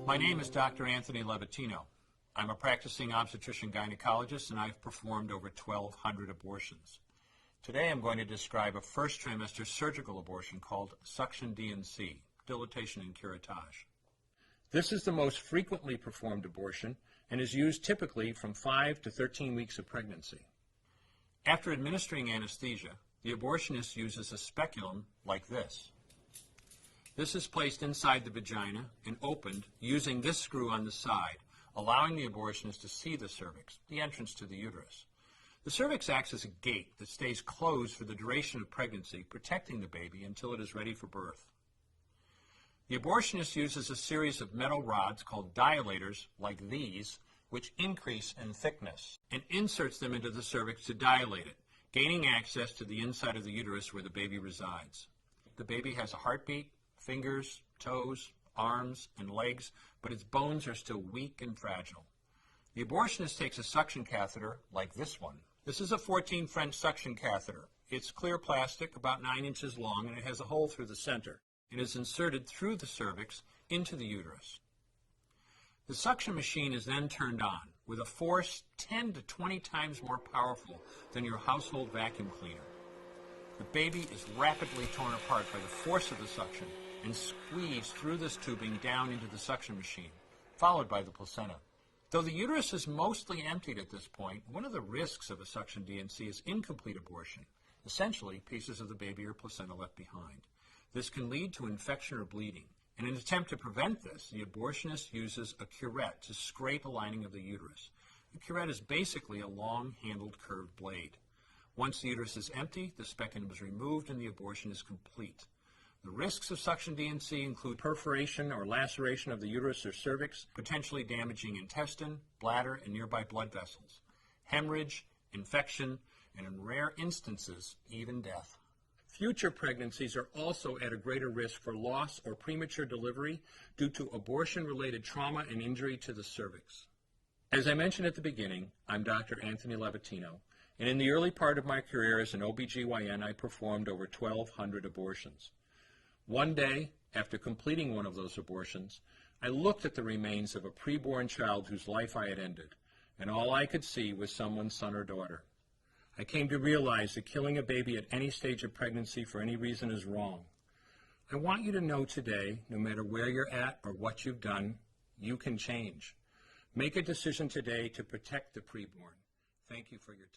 My name is Dr. Anthony Levatino. I'm a practicing obstetrician-gynecologist, and I've performed over 1,200 abortions. Today I'm going to describe a first trimester surgical abortion called suction D&C, dilatation and curettage. This is the most frequently performed abortion and is used typically from 5 to 13 weeks of pregnancy. After administering anesthesia, the abortionist uses a speculum like this. This is placed inside the vagina and opened using this screw on the side, allowing the abortionist to see the cervix, the entrance to the uterus. The cervix acts as a gate that stays closed for the duration of pregnancy, protecting the baby until it is ready for birth. The abortionist uses a series of metal rods called dilators, like these, which increase in thickness, and inserts them into the cervix to dilate it, gaining access to the inside of the uterus where the baby resides. The baby has a heartbeat, fingers, toes, arms, and legs, but its bones are still weak and fragile. The abortionist takes a suction catheter like this one. This is a 14 French suction catheter. It's clear plastic, about 9 inches long, and it has a hole through the center. It is inserted through the cervix into the uterus. The suction machine is then turned on with a force 10 to 20 times more powerful than your household vacuum cleaner. The baby is rapidly torn apart by the force of the suction and squeezed through this tubing down into the suction machine, followed by the placenta. Though the uterus is mostly emptied at this point, one of the risks of a suction D&C is incomplete abortion. Essentially, pieces of the baby or placenta left behind. This can lead to infection or bleeding. In an attempt to prevent this, the abortionist uses a curette to scrape a lining of the uterus. The curette is basically a long-handled curved blade. Once the uterus is empty, the speculum is removed and the abortion is complete. The risks of suction D&C include perforation or laceration of the uterus or cervix, potentially damaging intestine, bladder, and nearby blood vessels, hemorrhage, infection, and in rare instances, even death. Future pregnancies are also at a greater risk for loss or premature delivery due to abortion-related trauma and injury to the cervix. As I mentioned at the beginning, I'm Dr. Anthony Levatino, and in the early part of my career as an OBGYN, I performed over 1,200 abortions. One day, after completing one of those abortions, I looked at the remains of a preborn child whose life I had ended, and all I could see was someone's son or daughter. I came to realize that killing a baby at any stage of pregnancy for any reason is wrong. I want you to know today, no matter where you're at or what you've done, you can change. Make a decision today to protect the preborn. Thank you for your time.